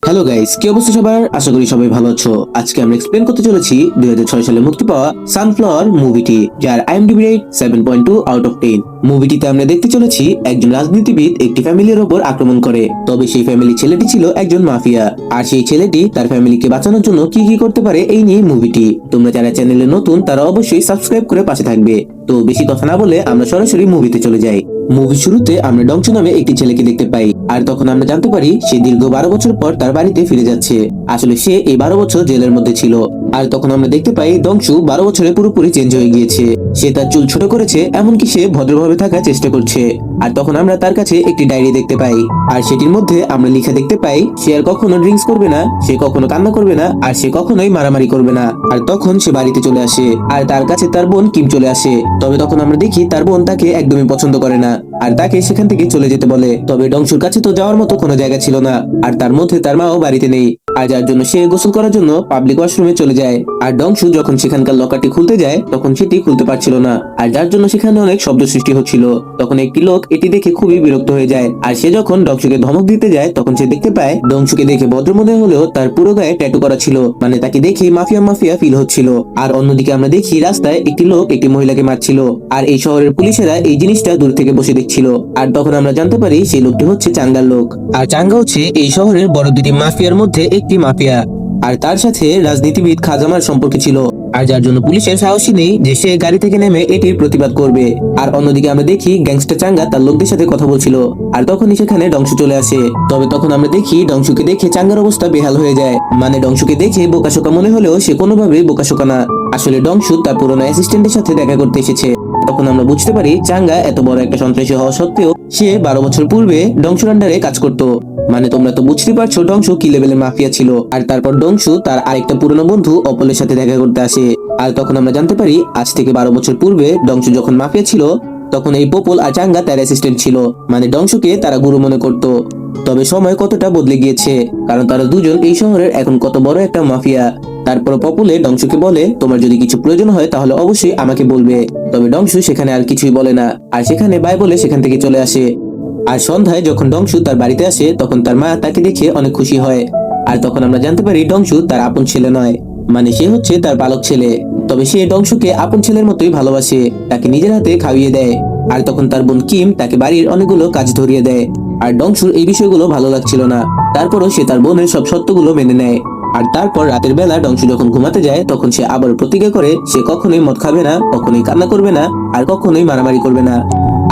Hello guys, কি অবস্থা সবার? আশা করি সবাই ভালো আছো। আজকে আমরা এক্সপ্লেন করতে চলেছি 2006 সালে মুক্তি পাওয়া সানফ্লাওয়ার মুভিটি, যার আইএমডিবি রেট 7.2 আউট অফ 10। মুভিটিতে আমরা দেখতে চলেছি একজন রাজনীতিবিদ একটি ফ্যামিলির ওপর আক্রমণ করে। তবে সেই ফ্যামিলির ছেলেটি ছিল একজন মাফিয়া, আর সেই ছেলেটি তার ফ্যামিলিকে বাঁচানোর জন্য কি কি করতে পারে এই নিয়ে মুভিটি। তোমরা যারা চ্যানেলে নতুন তারা অবশ্যই সাবস্ক্রাইব করে পাশে থাকবে। তো বেশি কথা না বলে আমরা সরাসরি মুভিতে চলে যাই। মুভির শুরুতে আমরা ডংচু নামে একটি ছেলেকে দেখতে পাই, আর তখন আমরা জানতে পারি সে দীর্ঘ 12 বছর পর তার বাড়িতে ফিরে যাচ্ছে। আসলে সে এই 12 বছর জেলের মধ্যে ছিল। আর তখন আমরা দেখতে পাই ডংচু 12 বছরে পুরোপুরি চেঞ্জ হয়ে গিয়েছে। সে তার চুল ছোট করেছে, এমনকি সে ভদ্রভাবে থাকার চেষ্টা করছে। আর তখন আমরা তার কাছে একটি ডায়েরি দেখতে পাই, আর সেটির মধ্যে আমরা লেখা দেখতে পাই সে আর কখনো ড্রিঙ্কস করবে না, সে কখনো কান্না করবে না, আর সে কখনোই মারামারি করবে না। আর তখন সে বাড়িতে চলে আসে, আর তার কাছে তার বোন কিম চলে আসে। তবে তখন আমরা দেখি তার বোন তাকে একদমই পছন্দ করে না, আর তাকে সেখান থেকে চলে যেতে বলে। তবে ডংশুর কাছে তো যাওয়ার মতো কোনো জায়গা ছিল না, আর তার মধ্যে তার মাও বাড়িতে নেই। আর যার জন্য সে গোসল করার জন্য পাবলিক ওয়াশরুমে চলে যায়। আর ডংশু যখন সেখানকার লকারটি খুলতে যায় তখন সেটি খুলতে পারছিল না, আর যার জন্য সেখানে অনেক শব্দ সৃষ্টি হচ্ছিল। তখন একটি লোক এটি দেখে খুবই বিরক্ত হয়ে যায়, আর সে যখন ডংশুকে ধমক দিতে যায় তখন সে দেখতে পায় ডংশুকে দেখে ভদ্র মনে হলেও তার পুরো গায়ে ট্যাটু করা ছিল, মানে তাকে দেখে মাফিয়া মাফিয়া ফিল হচ্ছিল। আর অন্যদিকে আমরা দেখি রাস্তায় একটি লোক একটি মহিলাকে মারছিল, আর এই শহরের পুলিশেরা এই জিনিসটা দূর থেকে বসে দেখছিল। আর তখন আমরা জানতে পারি সেই লোকটি হচ্ছে চাঙ্গার লোক, আর চাঙ্গা হচ্ছে এই শহরের বড় দুটি মাফিয়ার মধ্যে একটি মাফিয়া, আর তার সাথে রাজনীতিবিদ খাজামার সম্পর্ক ছিল। আর যার জন্য পুলিশের সাহসী নেই যে সে গাড়ি থেকে নেমে এটির প্রতিবাদ করবে। আর অন্যদিকে আমরা দেখি গ্যাংস্টার চাঙ্গা তার লোকদের সাথে কথা বলছিল, আর তখনই সেখানে ডংশু চলে আসে। তবে তখন আমরা দেখি ডংশুকে দেখে চাঙ্গার অবস্থা বেহাল হয়ে যায়, মানে ডংশুকে দেখে বোকাশোকা মনে হলেও সে কোনোভাবেই বোকাশোকা না। আসলে ডংশু তার পুরনো অ্যাসিস্ট্যান্টের সাথে দেখা করতে এসেছে। তখন আমরা বুঝতে পারি চাঙ্গা এত বড় একটা সন্ত্রাসী হওয়া সত্ত্বেও সে 12 বছর পূর্বে ডংশুর আন্ডারে কাজ করত। মানে তোমরা তো বুঝতে পারছো ডংশু কি লেভেলের মাফিয়া ছিল। আর তারপর ডংশু তার আরেকটা পুরনো বন্ধু অপলের সাথে দেখা করতে আসে। আর তখন আমরা জানতে পারি আজ থেকে 12 বছর পূর্বে ডংশু যখন মাফিয়া ছিল তখন এই পপল আর চাঙ্গা তার অ্যাসিস্ট্যান্ট ছিল, মানে ডংশুকে তারা গুরু মনে করত। তবে সময় কতটা বদলে গিয়েছে, কারণ তারা দুজন এই শহরের এখন কত বড় একটা মাফিয়া। তারপর পপুলে ডংশুকে বলে তোমার যদি কিছু প্রয়োজন হয় তাহলে অবশ্যই আমাকে বলবে। তবে ডংশু সেখানে আর কিছুই বলে না, আর সেখানে বাই বলে সেখান থেকে চলে আসে। আর সন্ধ্যায় যখন ডংশু তার বাড়িতে আসে তখন তার মা তাকে দেখে অনেক খুশি হয়। আর তখন আমরা জানতে পারি ডংশু তার আপন ছেলে নয়, মানে সে হচ্ছে তার পালক ছেলে। তবে সে ডংশুকে আপন ছেলের মতোই ভালোবাসে, তাকে নিজের হাতে খাইয়ে দেয়। আর তখন তার বোন কিম তাকে বাড়ির অনেকগুলো কাজ ধরিয়ে দেয়। আর ডংশুর এই বিষয়গুলো ভালো লাগছিল না, তারপরও সে তার বোনের সব সত্যগুলো মেনে নেয়। আর তারপর রাতের বেলা ডংশু যখন ঘুমাতে যায় তখন সে আবার প্রতিজ্ঞা করে সে কখনোই মদ খাবে না, কখনোই কান্না করবে না, আর কখনোই মারামারি করবে না।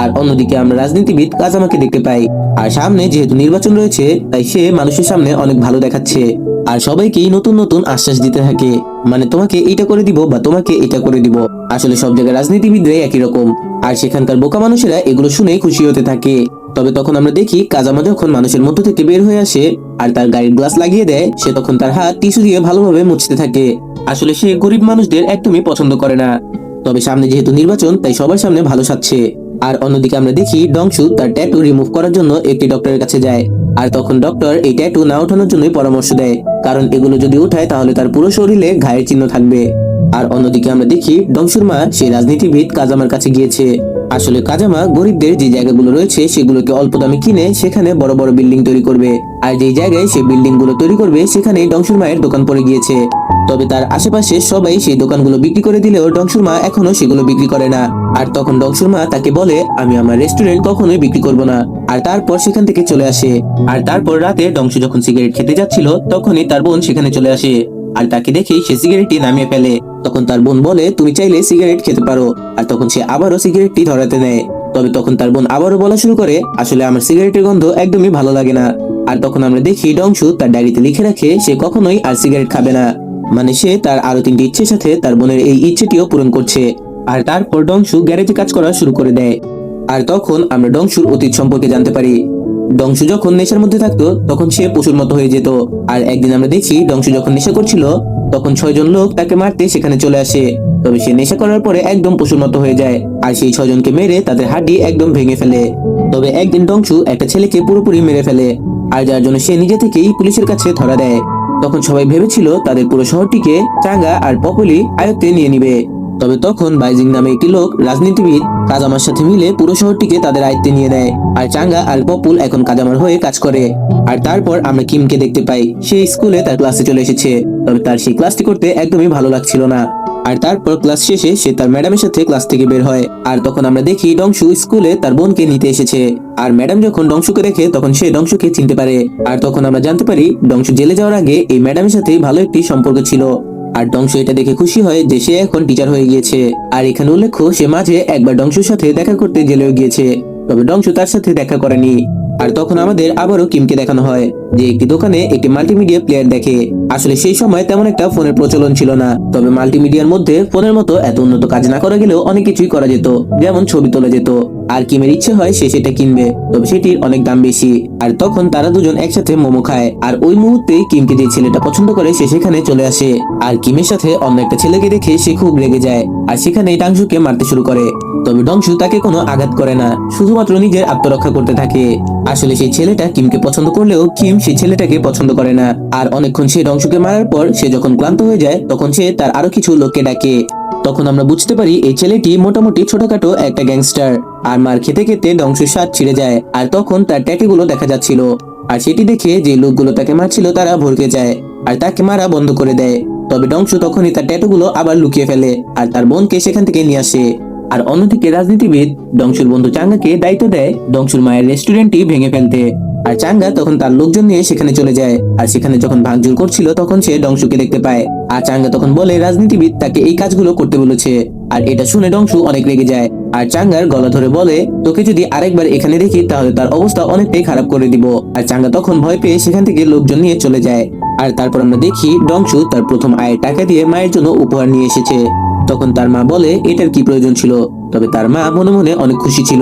আর অন্যদিকে আমরা রাজনীতিবিদ কাজামাকে দেখতে পাই। আর সামনে যেহেতু নির্বাচন রয়েছে তাই সে মানুষের সামনে অনেক ভালো দেখাচ্ছে, আর সবাইকেই নতুন নতুন আশ্বাস দিতে থাকে, মানে তোমাকে এটা করে দিব বা তোমাকে এটা করে দিব। আসলে সব জায়গায় রাজনীতিবিদরাই একই রকম, আর সেখানকার বোকা মানুষেরা এগুলো শুনে খুশি হতে থাকে। তবে তখন আমরা দেখি কাজামা যখন মানুষের মধ্য থেকে বের হয়ে আসে আর তার গাড়ির গ্লাস লাগিয়ে দেয়, সে তখন তার হাত টিস্যু দিয়ে ভালোভাবে মুছতে থাকে। আসলে সে গরিব মানুষদের একদমই পছন্দ করে না। তবে সামনে যেহেতু নির্বাচন তাই সবার সামনে ভালো সাজছে। আর অন্যদিকে আমরা দেখি ডংশু তার ট্যাটু রিমুভ করার জন্য একটি ডক্টরের কাছে যায়। আর তখন ডক্টর এই ট্যাটু না ওঠানোর জন্যই পরামর্শ দেয়, কারণ এগুলো যদি উঠায় তাহলে তার পুরো শরীরে ঘায়ের চিহ্ন থাকবে। আর অন্যদিকে আমরা দেখি ডংশুর মা সেই রাজনীতিবিদ কাজামার কাছে গিয়েছে। আসলে কাজামা গরিবদের যে জায়গাগুলো রয়েছে সেগুলোকে অল্প দামে কিনে সেখানে বড় বড় বিল্ডিং তৈরি করবে, আর যেই জায়গায় সে বিল্ডিং গুলো তৈরি করবে সেখানে ডংশুর মায়ের দোকান পড়ে গিয়েছে। তবে তার আশেপাশে সবাই সেই দোকানগুলো বিক্রি করে দিলেও ডংশুর মা এখনো সেগুলো বিক্রি করে না। আর তখন ডংশুর মা তাকে বলে আমি আমার রেস্টুরেন্ট কখনোই বিক্রি করব না, আর তারপর সেখান থেকে চলে আসে। আর তারপর রাতে ডংশু যখন সিগারেট খেতে যাচ্ছিল তখনই তার বোন সেখানে চলে আসে, আর তাকে দেখেই সে সিগারেটটি নামিয়ে ফেলে। তখন তার বোন বলে তুমি চাইলে সিগারেট খেতে পারো, আর তখন সে আবারও সিগারেটটি ধরাতে নেয়। তবে তখন তার বোন আবারও বলা শুরু করে আসলে আমার সিগারেটের গন্ধ একদমই ভালো লাগে না। আর তখন আমরা দেখি ডংশু তার ডায়েরিতে লিখে রাখে সে কখনোই আর সিগারেট খাবে না, মানে সে তার আরো 3টি ইচ্ছের সাথে তার বোনের এই ইচ্ছেটিও পূরণ করছে। আর তারপর ডংশু গ্যারেজে কাজ করা শুরু করে দেয়। আর তখন আমরা ডংশুর অতীত সম্পর্কে জানতে পারি। ডংশু যখন নেশার মধ্যে থাকতো তখন সে পশুর মতো হয়ে যেত। আর একদিন আমরা দেখি ডংশু যখন নেশা করছিল তখন 6 জন লোক তাকে মারতে সেখানে চলে আসে। তবে সে নেশা করার পরে একদম পশুর মতো হয়ে যায়, আর সেই 6 জনকে মেরে তাদের হাড্ডি একদম ভেঙে ফেলে। তবে একদিন ডংশু একটা ছেলেকে পুরোপুরি মেরে ফেলে, আর যার জন্য সে নিজে থেকেই পুলিশের কাছে ধরা দেয়। তখন সবাই ভেবেছিল তাদের পুরো শহরটিকে চাঙ্গা আর পপুলি আয়ত্তে নিয়ে নিবে, তবে তখন বাইজিং নামে একটি লোক রাজনীতিবিদ কাজামার সাথে মিলে পুরো শহরটিকে তাদের আয়ত্তে নিয়ে নেয়। আর চাঙ্গা আর পপুল এখন কাজামার হয়ে কাজ করে। আর তারপর আমরা কিমকে দেখতে পাই, সে স্কুলে তার ক্লাসে চলে এসেছে। তবে তার সেই ক্লাসটি করতে একদমই ভালো লাগছিল না। আর তারপর ক্লাস শেষে সে তার ম্যাডামের সাথে ক্লাস থেকে বের হয়। আর তখন আমরা দেখি ডংশু স্কুলে তার বোনকে নিতে এসেছে। আর ম্যাডাম যখন ডংশুকে দেখে তখন সে ডংশুকে চিনতে পারে। আর তখন আমরা জানতে পারি ডংশু জেলে যাওয়ার আগে এই ম্যাডামের সাথে ভালো একটি সম্পর্ক ছিল। আর ডংশু এটা দেখে খুশি হয় যে সে এখন টিচার হয়ে গিয়েছে। আর এখানে উল্লেখ্য, সে মাঝে একবার ডংশুর সাথে দেখা করতে জেলেও গিয়েছে, তবে ডংশু তার সাথে দেখা করেনি। আর তখন আমাদের আবারও কিমকে দেখানো হয় যে একটি দোকানে একটি মাল্টিমিডিয়া প্লেয়ার দেখে। আসলে সেই সময় তেমন একটা ফোনের প্রচলন ছিল না, তবে মাল্টিমিডিয়ার মধ্যে ফোনের মতো এত উন্নত কাজ না করা গেলেও অনেক কিছুই করা যেত, যেমন ছবি তোলা যেত। আর কিমের ইচ্ছে হয় সে সেটা কিনবে, তবে সেটির অনেক দাম বেশি। আর তখন তারা দুজন একসাথে মোমো খায়। আর ওই মুহূর্তে কিমকে যে ছেলেটা পছন্দ করে সে সেখানে চলে আসে। আর কিমের সাথে অন্য একটা ছেলেকে দেখে সে খুব রেগে যায় আর সেখানে ডংশুকে মারতে শুরু করে। তবে ডংশু তাকে কোনো আঘাত করে না, শুধুমাত্র নিজের আত্মরক্ষা করতে থাকে। আসলে সেই ছেলেটা কিমকে পছন্দ করলেও কিম সেই ছেলেটাকে পছন্দ করে না। আর অনেকক্ষণ সে ডংশুকে মারার পর সে যখন ক্লান্ত হয়ে যায় তখন সে তার আরো কিছু লোককে ডাকে। তখন আমরা বুঝতে পারি এই ছেলেটি মোটামুটি ছোটখাটো একটা গ্যাংস্টার। আর মার খেতে খেতে ডংশুর স্বাদ ছিঁড়ে যায়। আর তখন তার ট্যাটুগুলো দেখা যাচ্ছিল। আর সেটি দেখে যে লোকগুলো তাকে মারছিল তারা ভড়কে যায় আর তাকে মারা বন্ধ করে দেয়। তবে ডংশু তখনই তার ট্যাটুগুলো আবার লুকিয়ে ফেলে আর তার বোনকে সেখান থেকে নিয়ে আসে। আর অন্যদিকে রাজনীতিবিদ ডংশুর বন্ধু চাঙ্গাকে দায়িত্ব দেয় ডংশুর মায়ের রেস্টুরেন্টটি ভেঙে ফেলতে। আর চাঙ্গা তখন তার লোকজন নিয়ে সেখানে চলে যায়। আর সেখানে যখন ভাঙচুর করছিল তখন সে ডংশুকে দেখতে পায়। আর চাঙ্গা তখন বলে রাজনীতিবিদ তাকে এই কাজগুলো করতে বলেছে। আর এটা শুনে ডংশু অনেক রেগে যায় আর চাঙ্গার গলা ধরে বলে, তোকে যদি আরেকবার এখানে দেখি তাহলে তার অবস্থা অনেকটাই খারাপ করে দিব। আর চাঙ্গা তখন ভয় পেয়ে সেখান থেকে লোকজন নিয়ে চলে যায়। আর তারপর আমরা দেখি ডংশু তার প্রথম আয়ের টাকা দিয়ে মায়ের জন্য উপহার নিয়ে এসেছে। তখন তার মা বলে এটার কি প্রয়োজন ছিল, তবে তার মা মনে মনে অনেক খুশি ছিল।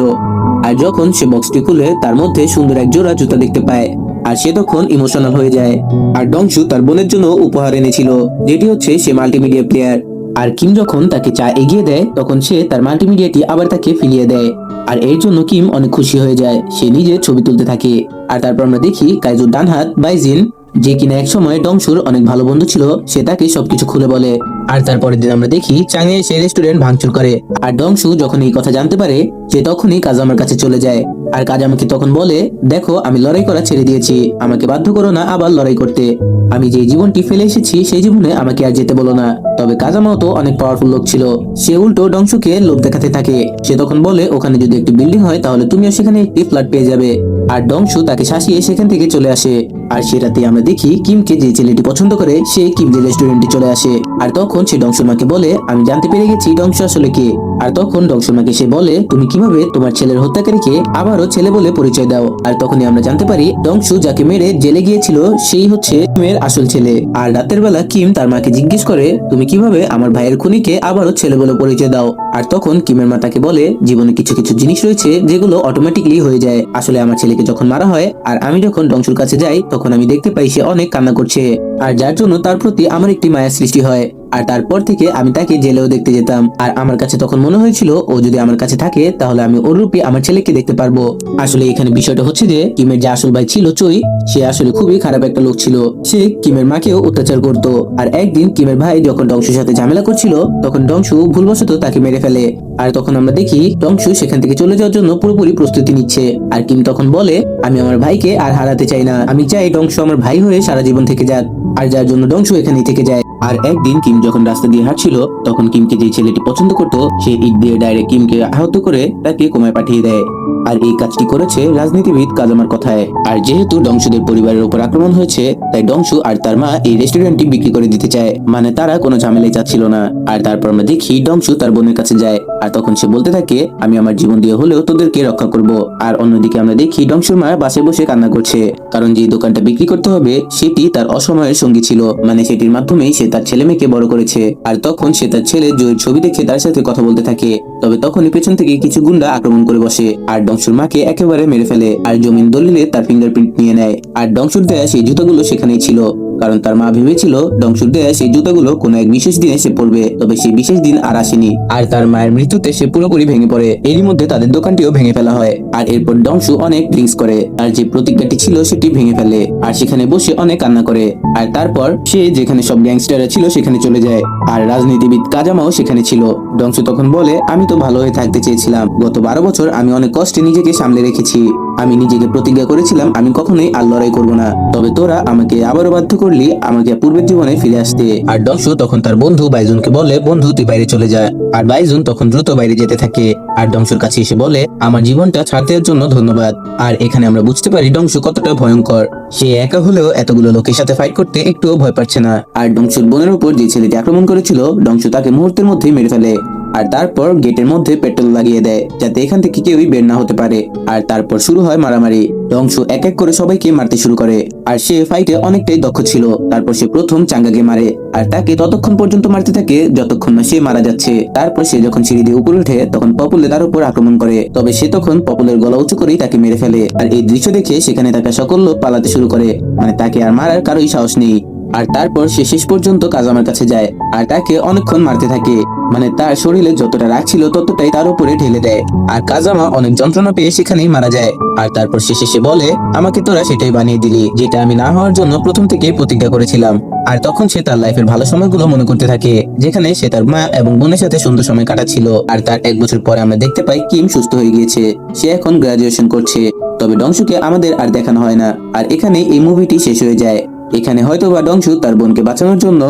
আর যখন সে বক্সটি খুলে তার মধ্যে সুন্দর এক জোড়া জুতা দেখতে পায় আর সে তখন ইমোশনাল হয়ে যায়। আর ডংশু তার বোনের জন্য উপহার এনেছিল, যেটি হচ্ছে সে মাল্টিমিডিয়া প্লেয়ার। আর কিম যখন তাকে চা এগিয়ে দেয় তখন সে তার মাল্টিমিডিয়াটি আবার তাকে ফিরিয়ে দেয়। আর এর জন্য কিম অনেক খুশি হয়ে যায়, সে নিজে ছবি তুলতে থাকে। আর তারপর আমরা দেখি কাইজুর ডানহাত বাইজিন, যে কিনা এক সময় ডংশুর অনেক ভালো বন্ধু ছিল, সে তাকে সবকিছু খুলে বলে। আর তারপরের দিন আমরা দেখি চাঙে সে রেস্টুরেন্ট ভাঙচুর করে। আর ডংশু যখন এই কথা জানতে পারে সে তখনই কাজামার কাছে চলে যায়। আর কাজামাকে তখন বলে, দেখো আমি লড়াই করা ছেড়ে দিয়েছি, আমাকে বাধ্য করো না আবার লড়াই করতে। আমি যে জীবনটি ফেলে এসেছি সেই জীবনে আমাকে আর যেতে বলো না। তবে কাজামাও তো অনেক পাওয়ারফুল লোক ছিল, সে উল্টো ডংশুকে লোভ দেখাতে থাকে। সে তখন বলে ওখানে যদি একটি বিল্ডিং হয় তাহলে তুমিও সেখানে একটি ফ্ল্যাট পেয়ে যাবে। আর ডংশু তাকে শাসিয়ে সেখান থেকে চলে আসে। আর সে রাতে আমরা দেখি কিমকে যে ছেলেটি পছন্দ করে সে কিম যে রেস্টুরেন্টে চলে আসে। আর তখন সে ডংশুর মাকে বলে, আমি জানতে পেরে গেছি ডংশু আসলে কে। আর তখন ডংশুর মাকে সে বলে, তুমি কিভাবে তোমার ছেলের হত্যাকারীকে আবারও ছেলে বলে পরিচয় দাও। আর তখনই আমরা জানতে পারি ডংশু যাকে মেরে জেলে গিয়েছিল সেই হচ্ছে কিমের আসল ছেলে। আর রাতের বেলা কিম তার মাকে জিজ্ঞেস করে, তুমি কিভাবে আমার ভাইয়ের খুনিকে আবারও ছেলে বলে পরিচয় দাও। আর তখন কিমের মা তাকে বলে, জীবনে কিছু কিছু জিনিস রয়েছে যেগুলো অটোমেটিকলি হয়ে যায়। আসলে আমার ছেলেকে যখন মারা হয় আর আমি যখন ডংশুর কাছে যাই তখন আমি দেখতে পাই সে অনেক কান্না করছে। আর যার জন্য তার প্রতি আমার একটি মায়ার সৃষ্টি হয়। আর তারপর থেকে আমি তাকে জেলেও দেখতে যেতাম। আর আমার কাছে তখন মনে হয়েছিল ও যদি আমার কাছে থাকে তাহলে আমি ওর রূপে আমার ছেলেকে দেখতে পারবো। আসলে এখানে বিষয়টা হচ্ছে যে কিমের যে আসল ভাই ছিল চই, সে আসলে খুবই খারাপ একটা লোক ছিল। সে কিমের মাকেও অত্যাচার করতো। আর একদিন কিমের ভাই যখন ডংশুর সাথে ঝামেলা করছিল তখন ডংশু ভুলবশত তাকে মেরে ফেলে। আর তখন আমরা দেখি ডংশু সেখান থেকে চলে যাওয়ার জন্য পুরোপুরি প্রস্তুতি নিচ্ছে। আর কিম তখন বলে, আমি আমার ভাইকে আর হারাতে চাই না, আমি চাই ডংশু আমার ভাই হয়ে সারা জীবন থেকে যাক। আর যার জন্য ডংশু এখানেই থেকে যায়। আর একদিন কিম যখন রাস্তা দিয়ে হাঁটছিল তখন কিমকে যে ছেলেটি পছন্দ করতো সে ইট দিয়ে ডাইরেক্ট কিমকে আহত করে তাকে কোমায় পাঠিয়ে দেয়। আর এই কাজটি করেছে রাজনীতিবিদ কাজামার কথায়। আর যেহেতু ডংশুদের পরিবারের উপর আক্রমণ হয়েছে তাই ডংশু আর তার মা এই রেস্টুরেন্টটি বিক্রি করে দিতে চায়, মানে তারা কোনো ঝামেলাই চাচ্ছিল না। আর তারপর আমরা দেখি ডংশু তার বোনের কাছে যায় আর তখন সে বলতে থাকে, আমি আমার জীবন দিয়ে হলেও তোদেরকে রক্ষা করব। আর অন্যদিকে আমরা দেখি ডংশুর মা বাসে বসে কান্না করছে, কারণ যে দোকানটা বিক্রি করতে হবে সেটি তার অসময়ের সঙ্গী ছিল, মানে সেটির মাধ্যমেই সে তার ছেলে মেয়েকে বড় করেছে। আর তখন সে তার ছেলে জয়ের ছবি দেখে তার সাথে কথা বলতে থাকে। তবে তখনই পেছন থেকে কিছু গুন্ডা আক্রমণ করে বসে আর ডংশুর মাকে একেবারে মেরে ফেলে। আর জমিন দলিলে তার ফিঙ্গারপ্রিন্ট নিয়ে নেয়। আর ডংশুর দেয়া সেই জুতোগুলো সেখানেই ছিল। কারণ তার মা ভেবেছিল ডংশুর দেয়া সেই জুতাগুলো কোনো এক বিশেষ দিনে সে পরবে, তবে সেই বিশেষ দিন আর আসেনি। আর তার মায়ের মৃত্যুতে সে পুরোপুরি ভেঙে পড়ে। এরই মধ্যে তাদের দোকানটিও ভেঙে ফেলা হয়। আর এরপর ডংশু অনেক ড্রিঙ্কস করে আর যে প্রতিজ্ঞাটি ছিল সেটি ভেঙে ফেলে আর সেখানে বসে অনেক কান্না করে। আর তারপর সে যেখানে সব গ্যাংস্টাররা ছিল সেখানে চলে যায় আর রাজনীতিবিদ কাজামাও সেখানে ছিল। ডংশু তখন বলে, আমি তো ভালো হয়ে থাকতে চেয়েছিলাম, গত 12 বছর আমি অনেক কষ্টে নিজেকে সামলে রেখেছি। আমি নিজেকে প্রতিজ্ঞা করেছিলাম আমি কখনোই আর লড়াই করব না, তবে তোরা আমাকে আবারও বাধ্য করলি আমাকে পূর্বের জীবনে ফিরে আসতে। আর ডংশু তখন তার বন্ধু বাইজুনকে বলে, বন্ধু তুই বাইরে চলে যা। আর বাইজুন তখন দ্রুত বাইরে যেতে থাকে আর ডংশুর কাছে এসে বলে, আমার জীবনটা ছাড় দেওয়ার জন্য ধন্যবাদ। আর এখানে আমরা বুঝতে পারি ডংশু কতটা ভয়ঙ্কর। সে একা হলেও এতগুলো লোকের সাথে ফাইট করতে একটুও ভয় পাচ্ছে না। আর ডংশুর বোনের উপর যে ছেলেটি আক্রমণ করেছিল ডংশু তাকে মুহূর্তের মধ্যেই মেরে ফেলে। আর তারপর গেটের মধ্যে পেট্রোল লাগিয়ে দেয় যাতে এখান থেকে কেউই বের না হতে পারে। আর তারপর শুরু হয় মারামারি। ডংশু এক এক করে সবাইকে মারতে শুরু করে আর সে ফাইটে অনেকটাই দক্ষ ছিল। তারপর সে প্রথম চাঙ্গাকে মারে আর তাকে ততক্ষণ পর্যন্ত মারতে থাকে যতক্ষণ না সে মারা যাচ্ছে। তারপর সে যখন সিঁড়ি দিয়ে উপরে ওঠে তখন পপুলে তার উপর আক্রমণ করে, তবে সে তখন পপুলের গলা উঁচু করেই তাকে মেরে ফেলে। আর এই দৃশ্য দেখে সেখানে থাকা সকল লোক পালাতে শুরু করে, মানে তাকে আর মারার কারোই সাহস নেই। আর তারপর সে শেষ পর্যন্ত কাজামার কাছে যায় আর তাকে অনেকক্ষণ মারতে থাকে, মানে তার শরীরে যতটা রাগ ছিল ততটাই তার উপরে ঢেলে দেয়। আর কাজামা অনেক যন্ত্রণা পেয়ে সেখানেই মারা যায়। আর তারপর সে শেষে বলে, আমাকে তোরা সেটাই বানিয়ে দিলি যেটা আমি না হওয়ার জন্য প্রথম থেকে প্রতিজ্ঞা করেছিলাম। আর তখন সে তার লাইফের ভালো সময়গুলো মনে করতে থাকে, যেখানে সে তার মা এবং বোনের সাথে সুন্দর সময় কাটাচ্ছিল। আর তার 1 বছর পরে আমরা দেখতে পাই কিম সুস্থ হয়ে গিয়েছে, সে এখন গ্রাজুয়েশন করছে। তবে ডংশুকে আমাদের আর দেখানো হয় না। আর এখানে এই মুভিটি শেষ হয়ে যায়। এখানে হয়তোবা ডংশু তার বোনকে বাঁচানোর জন্য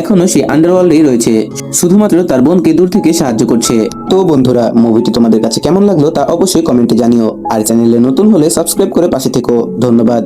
এখনো সে আন্ডারওয়ার্ল্ডেই রয়েছে, শুধুমাত্র তার বোনকে দূর থেকে সাহায্য করছে। তো বন্ধুরা, মুভিটি তোমাদের কাছে কেমন লাগলো তা অবশ্যই কমেন্টে জানিও। আর চ্যানেলে নতুন হলে সাবস্ক্রাইব করে পাশে থেকো। ধন্যবাদ।